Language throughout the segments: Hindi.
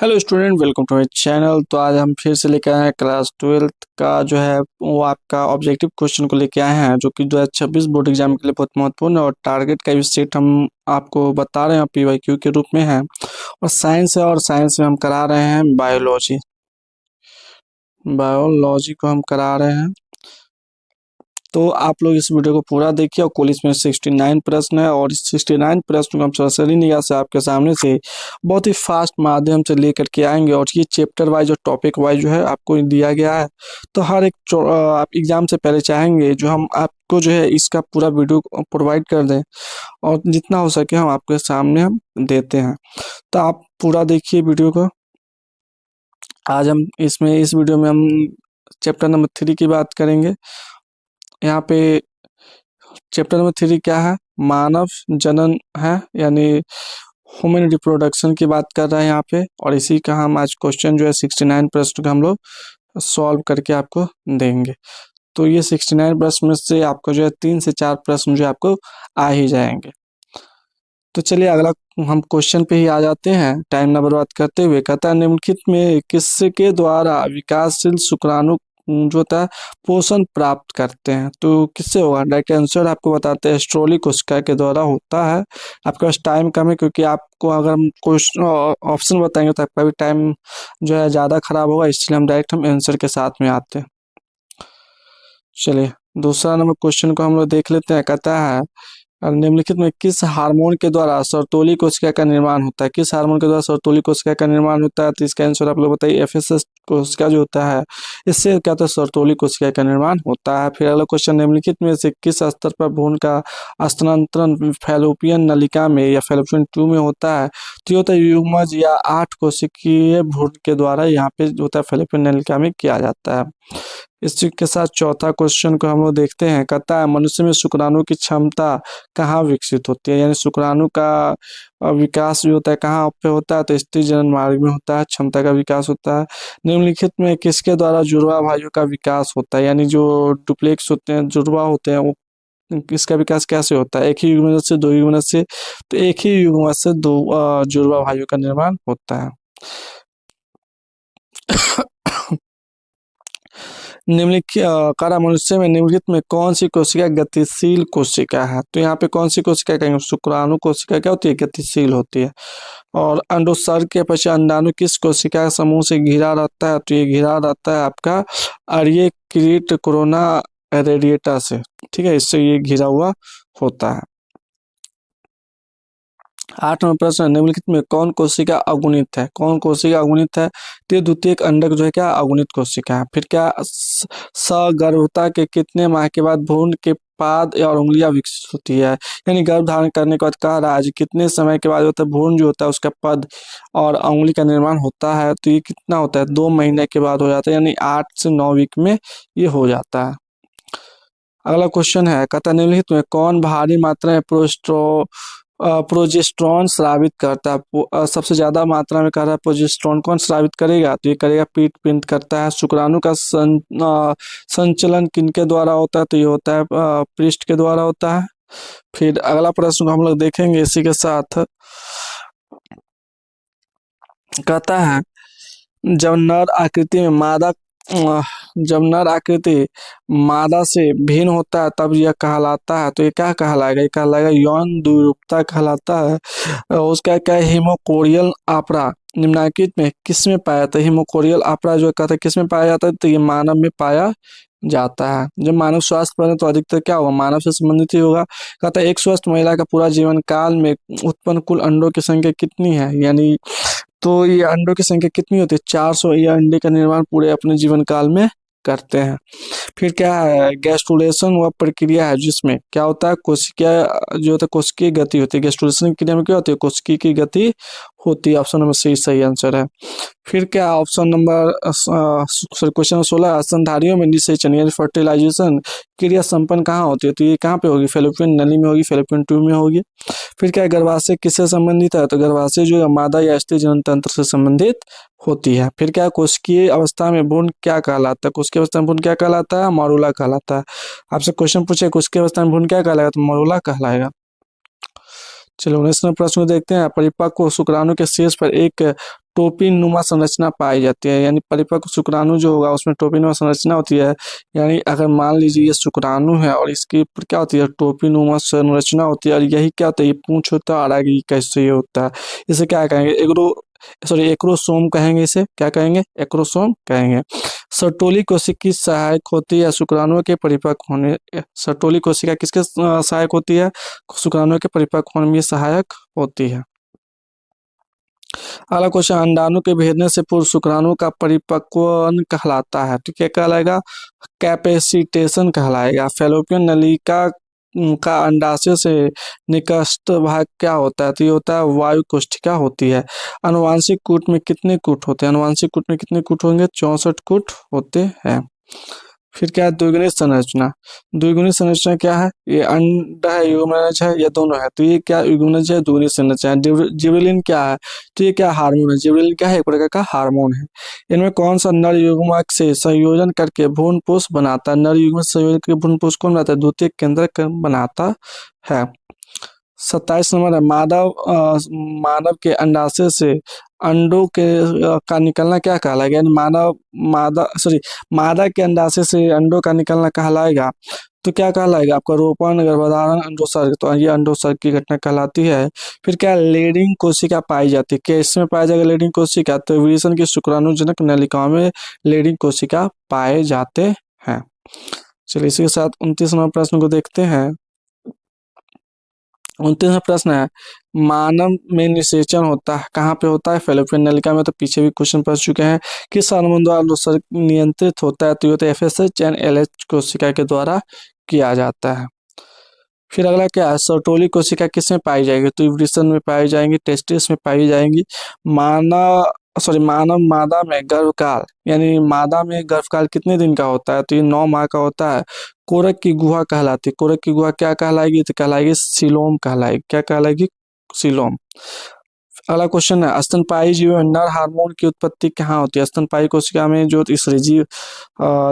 Hello student, welcome to my channel. तो आज हम फिर से लेकर आए हैं क्लास 12th का जो है वो आपका ऑब्जेक्टिव क्वेश्चन को लेकर आए हैं, जो कि 2026 बोर्ड एग्जाम के लिए बहुत महत्वपूर्ण है। और टारगेट का भी सेट हम आपको बता रहे हैं, पीवाईक्यू के रूप में है। और साइंस है, और साइंस में हम करा रहे हैं बायोलॉजी। बायोलॉजी को हम करा रहे हैं, तो आप लोग इस वीडियो को पूरा देखिए। और कुल इसमें 69 प्रश्न है, और इस 69 प्रश्न को हम सरसरी निगाह से आपके सामने से बहुत ही फास्ट माध्यम से लेकर के आएंगे। और ये चैप्टर वाइज और टॉपिक वाइज जो है आपको दिया गया है। तो हर एक आप एग्जाम से पहले चाहेंगे जो हम आपको जो है इसका पूरा वीडियो प्रोवाइड कर दें, और जितना हो सके हम आपके सामने हम देते हैं। तो आप पूरा देखिए वीडियो को। आज हम इस वीडियो में हम चैप्टर नंबर 3 की बात करेंगे। यहाँ पे चैप्टर नंबर 3 क्या है? मानव जनन है, यानी ह्यूमन रिप्रोडक्शन की बात कर रहे हैं यहाँ पे। और इसी का हम आज क्वेश्चन जो है 69 प्रश्न का हम लोग सॉल्व करके आपको देंगे। तो ये 69 प्रश्न में से आपको जो है 3 से 4 प्रश्न जो है आपको आ ही जाएंगे। तो चलिए अगला हम क्वेश्चन पे ही आ जाते हैं, टाइम ना बर्बाद करते हुए। कहता है निम्नलिखित में किसके द्वारा विकासशील शुक्राणु जो होता है पोषण प्राप्त करते हैं? तो किससे होगा? डायरेक्ट आंसर आपको बताते हैं, स्ट्रोली कोशिका के द्वारा होता है। आपके पास टाइम कम है, क्योंकि आपको अगर हम क्वेश्चन ऑप्शन बताएंगे तो आपका भी टाइम जो है ज़्यादा खराब होगा, इसलिए हम डायरेक्ट आंसर के साथ में आते हैं। चलिए दूसरा नंबर क्वेश्चन को हम लोग देख लेते हैं। कहता है निम्नलिखित में किस हार्मोन के द्वारा सर्तोली कोशिका का निर्माण होता है? किस हार्मोन के द्वारा सर्तोली कोशिका का निर्माण होता है? तो इसका आंसर आप लोग बताइए। एफएसएस कोशिका जो होता है, इससे क्या होता है? सर्तोली कोशिका का निर्माण होता है। फिर अगला क्वेश्चन, निम्नलिखित में से किस स्तर पर भ्रूण का स्थानांतरण फैलोपियन नलिका में या फैलोपियन ट्यूब में होता है? तो ये होता है युग्मज या 8 कोशिकीय भ्रूण के द्वारा यहाँ पे जो होता है फैलोपियन नलिका में किया जाता है। इसी के साथ चौथा क्वेश्चन को हम लोग देखते हैं। कहता है मनुष्य में शुक्राणु की क्षमता कहाँ विकसित होती है? यानी शुक्राणु का विकास जो होता है कहाँ पे होता है? तो स्त्री जनन मार्ग में होता है, क्षमता का विकास होता है। निम्नलिखित में किसके द्वारा जुड़वा भाइयों का विकास होता है? यानी जो डुप्लेक्स होते हैं, जुड़वा होते हैं, वो इसका विकास कैसे होता है? एक ही युग्मज से, दो युग्मज से? तो एक ही युग्मज से दो जुड़वा भाइयों का निर्माण होता है। निम्नलिखित कारा मनुष्य में निम्नलिखित में कौन सी कोशिका गतिशील कोशिका है? तो यहाँ पे कौन सी कोशिका कहेंगे? शुक्राणु कोशिका क्या होती है? गतिशील होती है। और अंडोत्सर्ग के पश्चात अंडाणु किस कोशिका समूह से घिरा रहता है? तो ये घिरा रहता है आपका अर्यकृत कोरोना रेडिएटा से। ठीक है, इससे ये घिरा हुआ होता है। 8 नंबर प्रश्न, निम्नलिखित में कौन कोशिका अगुणित है? कौन कोशिका अगुणित है? तो द्वितीयक अंडक जो है क्या अगुणित कोशिका है। फिर क्या सगर्भता के कितने माह के बाद भ्रूण के पाद और उंगलियां विकसित होती है? यानी गर्भ धारण करने के बाद कह रहा है कितने समय के बाद होता है भ्रूण जो होता है उसका पद और उंगली का निर्माण होता है? तो ये कितना होता है? 2 महीने के बाद हो जाता है, यानी 8 से 9 वीक में ये हो जाता है। अगला क्वेश्चन है, कहता निम्नलिखित में कौन भारी मात्रा में प्रोजेस्टेरॉन स्रावित करता है? सबसे ज्यादा मात्रा में कर रहा है प्रोजेस्टेरॉन कौन स्रावित करेगा? तो ये करेगा पीट पिंड करता है। शुक्राणु का संचलन किनके द्वारा होता है? तो ये होता है पृष्ठ के द्वारा होता है। फिर अगला प्रश्न को हम लोग देखेंगे इसी के साथ। कहता है जब नर आकृति में जब नर आकृति मादा से भिन्न होता है तब यह कहलाता है। तो ये क्या कहलाएगा? ये कहलाएगा यौन द्विरूपता कहलाता है। उसका क्या है? हिमोकोरियल आप्रा निम्नलिखित में किस में पाया जाता है? हिमोकोरियल आप्रा जो कहता है किस में पाया जाता है? तो ये मानव में पाया जाता है। जब मानव स्वास्थ्य पर तो अधिकतर क्या होगा? मानव से संबंधित ही होगा। कहता है एक स्वस्थ महिला का पूरा जीवन काल में उत्पन्न कुल अंडों की संख्या कितनी है? यानी तो ये अंडों की संख्या कितनी होती है? 400 ये अंडे का निर्माण पूरे अपने जीवन काल में करते हैं। फिर क्या है? गैस्ट्रुलेशन वह प्रक्रिया है जिसमें क्या होता है? कोशिका जो होता है कोशिकीय गति होती है। गैस्ट्रुलेशन की क्रिया में क्या होती है? कोशिकी की गति होती है। ऑप्शन नंबर सी सही आंसर है। फिर क्या ऑप्शन नंबर क्वेश्चन 16, स्तनधारियों में निषेचन यानी फर्टिलाइजेशन क्रिया संपन्न कहाँ होती है? तो ये कहाँ पे होगी? फैलोपियन नली में होगी, फैलोपियन ट्यूब में होगी। फिर क्या गर्भाशय किससे संबंधित है? तो गर्भाशय जो है मादा या स्त्री जनन तंत्र से संबंधित होती है। फिर क्या कोशिकीय अवस्था में भ्रूण क्या कहलाता है? कोशिकीय अवस्था में भ्रूण क्या कहलाता है? मॉरूला कहलाता है। आपसे क्वेश्चन पूछे कोशिकीय अवस्था में भ्रूण क्या कहलाएगा? तो मॉरूला कहलाएगा। चलो 19 प्रश्न देखते हैं। परिपक्व शुक्राणु के शेष पर एक टोपी नुमा संरचना पाई जाती है, यानी परिपक्व शुक्राणु जो होगा उसमें टोपी नुमा संरचना होती है। यानी अगर मान लीजिए ये शुक्राणु है और इसकी ऊपर क्या होती है, टोपी नुमा संरचना होती है, और यही क्या होता है, ये पूंछ होता है और आगे ये कैसे ये होता है। इसे क्या कहेंगे, एक्रोसोम कहेंगे। इसे क्या कहेंगे, एक्रोसोम कहेंगे। सर्टोली कोशिका सहायक होती है शुक्राणुओं के परिपक्व होने। सर्टोली कोशिका किसके सहायक होती है, शुक्राणुओं के परिपक्व होने में सहायक होती है। अगला क्वेश्चन, अंडाणु के भेदने से पूर्व शुक्राणु का परिपक्वन कहलाता है, तो क्या कहलाएगा, कैपेसिटेशन कहलाएगा। फैलोपियन नलिका का अंडाशय से निकटस्थ भाग क्या होता है, तो ये होता है वायु कोष्ठिका होती है। अनुवांशिक कूट में कितने कूट होते हैं, अनुवांशिक कूट में कितने कूट होंगे, 64 कूट होते हैं। फिर क्या है, द्विगुणी संरचना। द्विगुणी संरचना क्या है, ये अंडा है, युग्मनज है, ये दोनों है, तो ये क्या युग्मनज है, द्विगुणी संरचना है। जिबरेलिन क्या है, तो ये क्या हार्मोन है, जिबरेलिन क्या है, एक प्रकार का हार्मोन है। इनमें कौन सा नर युग्मक से संयोजन करके भ्रूणपोष बनाता है, नर युग्मक से संयोजन करके भ्रूणपोष कौन बनाता है, द्वितीयक केंद्रक बनाता है। 27 नंबर है, मानव के अंडाशय से अंडों के का निकलना क्या कहलाएगा, यानी मादा के अंडाशय से अंडों का निकलना कहलाएगा, तो क्या कहलाएगा आपका, रोपण, गर्भधारण, अंडोत्सर्ग, तो ये अंडोत्सर्ग की घटना कहलाती है। फिर क्या, लेडिंग कोशिका पाई जाती है, किसमें पाया जाएगा लेडिंग कोशिका, तो विषण की शुक्राणुजनक नलिकाओं में लेडिंग कोशिका पाए जाते हैं। चलिए इसी के साथ 29 नंबर प्रश्न को देखते हैं। 29वां प्रश्न है, मानव में निषेचन होता है, कहाँ पे होता है, फैलोपियन नलिका में, तो पीछे भी क्वेश्चन पढ़ चुके हैं। किस हार्मोन द्वारा अंडोत्सर्ग नियंत्रित होता है, तो ये होता है FSH एंड LH कोशिका के द्वारा किया जाता है। फिर अगला क्या है, सर्टोली कोशिका किसमें पाई जाएगी, तो वृषण में पाई जाएंगी, टेस्टिस में पाई जाएंगी। मानव मादा में गर्भकाल, यानी मादा में गर्भकाल कितने दिन का होता है, तो ये 9 माह का होता है। कोरक की गुहा कहलाती है, कोरक की गुहा क्या कहलाएगी, तो कहलाएगी सीलोम कहलाएगी, क्या कहलाएगी, सीलोम। अगला क्वेश्चन है, स्तनपायी जीवों में नर हार्मोन की उत्पत्ति कहाँ होती है, स्तनपायी कोशिका में जो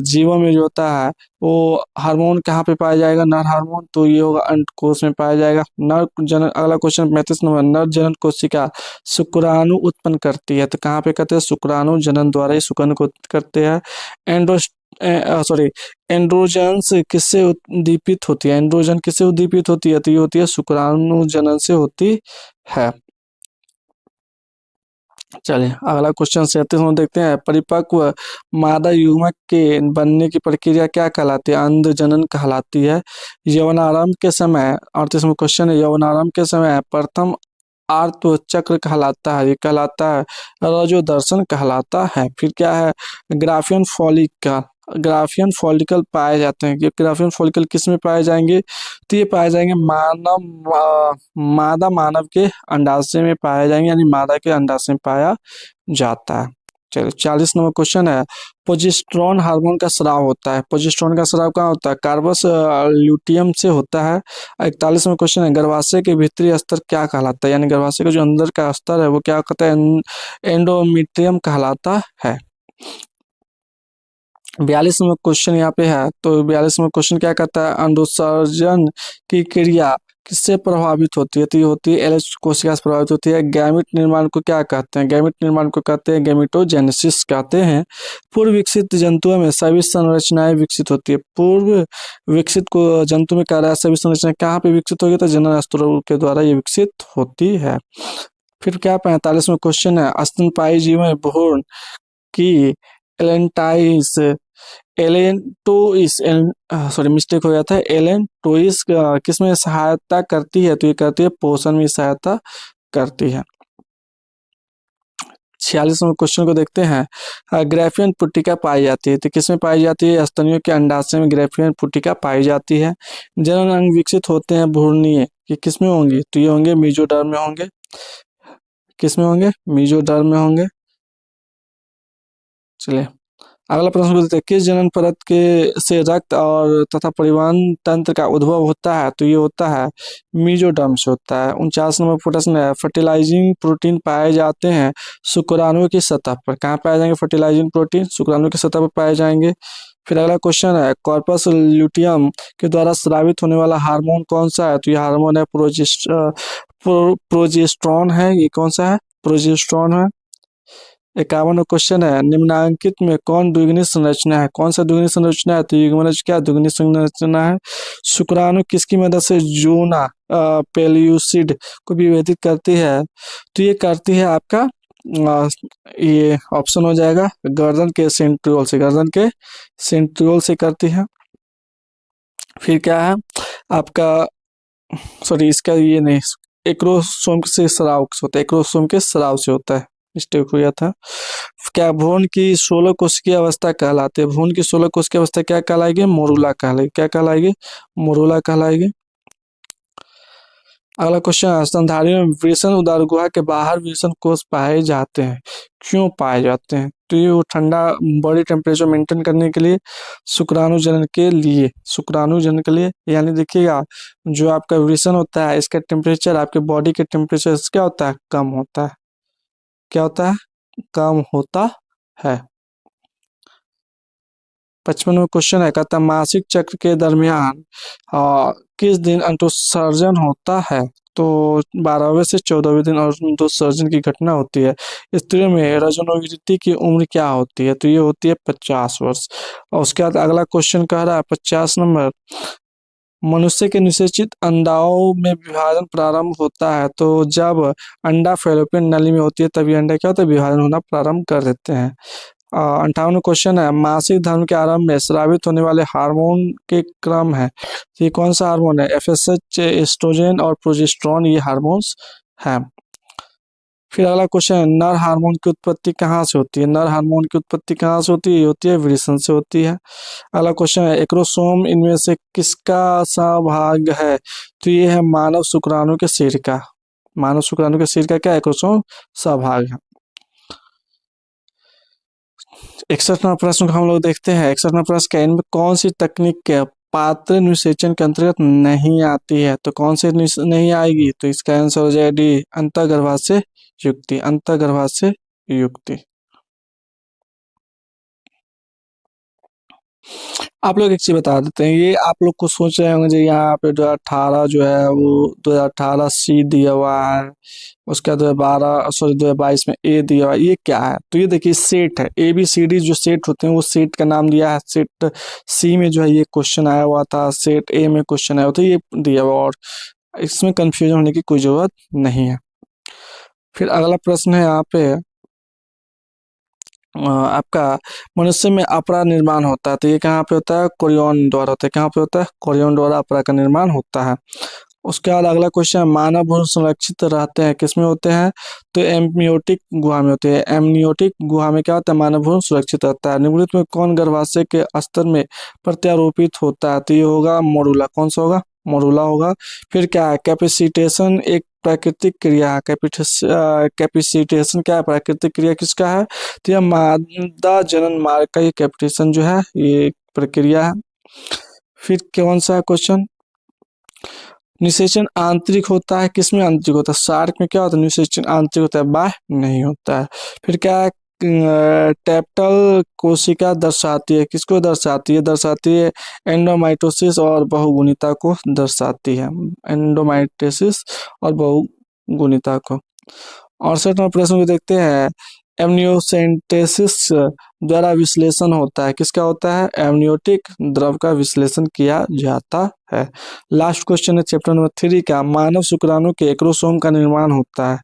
जीवों में जो होता है वो हार्मोन कहाँ पे पाया जाएगा, नर हार्मोन, तो ये होगा अंडकोश में पाया जाएगा। नर जनन, अगला क्वेश्चन 35 नंबर, नर जनन कोशिका शुक्राणु उत्पन्न करती है, तो कहाँ पे करते हैं, शुक्राणु जनन द्वारा ही शुक्राणु को उत्पन्न करते हैं। एंड्रोजन्स किससे उद्दीपित होती है, एंड्रोजन किससे उद्दीपित होती है, तो ये होती है शुक्राणु जनन से होती है। चलिए अगला क्वेश्चन 37 में देखते हैं, परिपक्व मादा युग्मक के बनने की प्रक्रिया क्या कहलाती है, अंध जनन कहलाती है। यौनारंभ के समय, 38वां क्वेश्चन है, यौनारंभ के समय प्रथम आर्त चक्र कहलाता है, ये कहलाता है रजोदर्शन कहलाता है। फिर क्या है, ग्राफियन फॉलिकल, ग्राफियन फॉलिकल पाए जाते हैं, ये ग्राफियन फॉलिकल किस में पाए जाएंगे, तो ये पाए जाएंगे मादा मानव के अंडाशय में पाए जाएंगे, यानी मादा के अंडाशय में पाया जाता है। चलिए 40 नंबर क्वेश्चन है, प्रोजेस्टेरोन हार्मोन का स्राव होता है, प्रोजेस्टेरोन का स्राव कहाँ होता है, कार्बस ल्यूटियम से होता है। 41वां क्वेश्चन है, गर्भाशय के भीतरी स्तर क्या कहलाता है, यानी गर्भाशय का जो अंदर का स्तर है वो क्या कहता है, एंडोमीट्रियम कहलाता है। 42वां क्वेश्चन यहाँ पे है, तो 42वां क्वेश्चन क्या कहता है, अंडोत्सर्जन की क्रिया किससे प्रभावित होती है, तो ये होती है LH कोशिका से प्रभावित होती है। गैमिट निर्माण को क्या कहते हैं, गैमिट निर्माण को कहते हैं गैमिटोजेनेसिस कहते हैं। पूर्व विकसित जंतुओं में सभी संरचनाएं विकसित होती है, पूर्व विकसित को जंतु में कह रहा है सभी संरचनाएं कहाँ पे विकसित होगी, तो जनन स्तरों के द्वारा ये विकसित होती है। फिर क्या 45वां क्वेश्चन है, स्तनपायी जीव में भ्रूण की एलेंटाइस एलेंटोइस सॉरी मिस्टेक हो गया था, एलेंटोइस किसमें सहायता करती है, तो ये करती है पोषण में सहायता करती है। 46वें क्वेश्चन को देखते हैं, ग्राफियन पुट्टिका पाई जाती है, तो किसमें पाई जाती है, स्तनियों के अंडाशय में ग्राफियन पुट्टिका पाई जाती है। जनन अंग विकसित होते हैं भ्रूणीय, कि किसमें होंगे, तो ये होंगे मीजोडर्म में होंगे, किसमें होंगे, मीजोडर्म में होंगे। चलिए अगला प्रश्न को देखते हैं, किस जनन परत के से रक्त और तथा परिवहन तंत्र का उद्भव होता है, तो ये होता है मीजोडर्म से होता है। 49 नंबर प्रश्न है, फर्टिलाइजिंग प्रोटीन पाए जाते हैं शुक्राणु की सतह पर, कहाँ पाए जाएंगे फर्टिलाइजिंग प्रोटीन, शुक्राणु की सतह पर पाए जाएंगे। फिर अगला क्वेश्चन है, कॉर्पस ल्यूटियम के द्वारा स्रावित होने वाला हार्मोन कौन सा है, तो ये हार्मोन है प्रोजेस्टेरॉन है, ये कौन सा है, प्रोजेस्टेरॉन है। 51वां क्वेश्चन है, निम्नांकित में कौन द्विगुणी संरचना है? कौन सा द्विगुणी संरचना है? तो युग्मनज क्या द्विगुणी संरचना है? शुक्राणु किसकी मदद से जोना पेल्यूसिड को विभेदित करती है? तो ये करती है आपका ये ऑप्शन हो जाएगा गर्दन के सेंट्रियोल से, गर्दन के सेंट्रियोल से करती है। फिर क्या है आपका, सॉरी इसका ये नहीं, एक्रोसोम से स्राव से होता है, एक्रोसोम के स्राव से होता है, मिस्टेक हो गया था। क्या भ्रूण की 16 कोशिकीय अवस्था कहलाती है? भ्रूण की 16 कोशिकीय अवस्था क्या कहलाएगी? मोरूला कहलाएगी। क्या कहलाएगी? मोरूला कहलाएगी। अगला क्वेश्चन है, स्तनधारियों में वृषण उदर गुहा के बाहर वृषण कोष पाए जाते हैं, क्यों पाए जाते हैं? तो ये वो ठंडा बॉडी टेम्परेचर मेंटेन करने के लिए, शुक्राणु जनन के लिए, शुक्राणु जनन के लिए। यानी देखिएगा जो आपका वृषण होता है इसका टेम्परेचर आपके बॉडी के टेम्परेचर से क्या होता है? कम होता है। क्या होता है? कम होता है। 55वां क्वेश्चन है, कहता है मासिक चक्र के दरमियान किस दिन अंडोत्सर्जन होता है? तो 12वें से 14वें दिन अंडोत्सर्जन की घटना होती है। स्त्रियों में रजोनिवृत्ति की उम्र क्या होती है? तो ये होती है 50 वर्ष। और उसके बाद अगला क्वेश्चन कह रहा है 50 नंबर, मनुष्य के निषेचित अंडाओं में विभाजन प्रारंभ होता है। तो जब अंडा फैलोपियन नली में होती है तभी अंडा क्या होता है? विभाजन होना प्रारंभ कर देते हैं। 58वां क्वेश्चन है, मासिक धर्म के आरंभ में स्रावित होने वाले हार्मोन के क्रम है। तो ये कौन सा हार्मोन है? एफएसएच, एस्ट्रोजन और प्रोजेस्टेरोन, ये हार्मोन्स हैं। फिर अगला क्वेश्चन है, नर हार्मोन की उत्पत्ति कहाँ से होती है? नर हार्मोन की उत्पत्ति कहाँ से होती है? ये होती है वृषण से होती है। अगला क्वेश्चन है, एक्रोसोम इनमें से किसका सहभाग है? तो ये है मानव शुक्राणु के सिर का, मानव शुक्राणु के सिर का क्या एक्रोसोम सहभाग है। 61वां प्रश्न को हम लोग देखते हैं। 61वां प्रश्न का, इनमें कौन सी तकनीक के पात्र निषेचन के अंतर्गत नहीं आती है? तो कौन से नहीं आएगी? तो इसका आंसर हो जाएगा डी, अंतर्गर्भाशय युक्ति, अंतर्गर्भाशय युक्ति। आप लोग एक चीज बता देते हैं, ये आप लोग को सोच रहे होंगे यहाँ पे 2018 जो है वो 2018 सी दिया हुआ है, उसका 2012 सॉरी 2022 में ए दिया हुआ है, ये क्या है? तो ये देखिए सेट है, ए बी सी डी जो सेट होते हैं वो सेट का नाम दिया है। सेट सी में जो है ये क्वेश्चन आया हुआ था, सेट ए में क्वेश्चन आया हुआ था, ये दिया हुआ, और इसमें कंफ्यूजन होने की कोई जरूरत नहीं है। फिर अगला प्रश्न है यहाँ पे आपका, मनुष्य में अपरा निर्माण होता है, तो ये कहाँ पे होता है? कोरियन द्वारा होता है। कहाँ पे होता है? कोरियन द्वारा अपरा का निर्माण होता है। उसके बाद अगला क्वेश्चन है, मानव भ्रूण संरक्षित रहते हैं किसमें होते हैं? तो एम्नियोटिक गुहा में होते हैं। एम्नियोटिक गुहा में क्या होता है? मानव भ्रूण सुरक्षित रहता है। निम्नलिखित में कौन गर्भाशय के स्तर में प्रत्यारोपित होता है? तो ये होगा मोरूला। कौन सा होगा? मोरूला होगा। फिर क्या है? कैपेसिटेशन एक प्राकृतिक क्रिया है। कैपेसिटेशन क्या है? प्राकृतिक क्रिया किसका है? तो यह मादा जनन मार्ग का ये कैपिटेशन जो है ये एक प्रक्रिया है। फिर कौन सा क्वेश्चन, निषेचन आंतरिक होता है किसमें? आंतरिक होता है। शार्क में क्या होता है? निषेचन आंतरिक होता है, बाह्य नहीं होता है। फिर क्या है? टैप्टल कोशिका दर्शाती है, किसको दर्शाती है? दर्शाती है एंडोमाइटोसिस और बहुगुणिता को दर्शाती है, एंडोमाइटोसिस और बहुगुणिता को। 68वां प्रश्न को देखते हैं, एमनियोसेंटेसिस द्वारा विश्लेषण होता है, किसका होता है? एमनियोटिक द्रव का विश्लेषण किया जाता है। लास्ट क्वेश्चन है चैप्टर नंबर 3 का, मानव शुक्राणु के एक्रोसोम का निर्माण होता है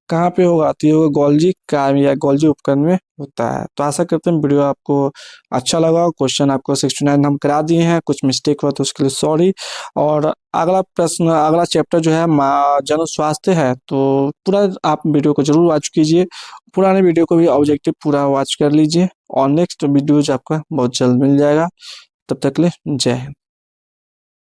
कहाँ पे होगा? तो ये होगा गोल्जी कायम या गोल्जी उपकरण में होता है। तो आशा करते हैं वीडियो आपको अच्छा लगा। क्वेश्चन आपको 69 हम करा दिए हैं, कुछ मिस्टेक हुआ तो उसके लिए सॉरी। और अगला प्रश्न, अगला चैप्टर जो है जन स्वास्थ्य है, तो पूरा आप वीडियो को जरूर वॉच कीजिए, पुराने वीडियो को भी ऑब्जेक्टिव पूरा वॉच कर लीजिए, और नेक्स्ट वीडियोज आपका बहुत जल्द मिल जाएगा। तब तक के लिए जय हिंद।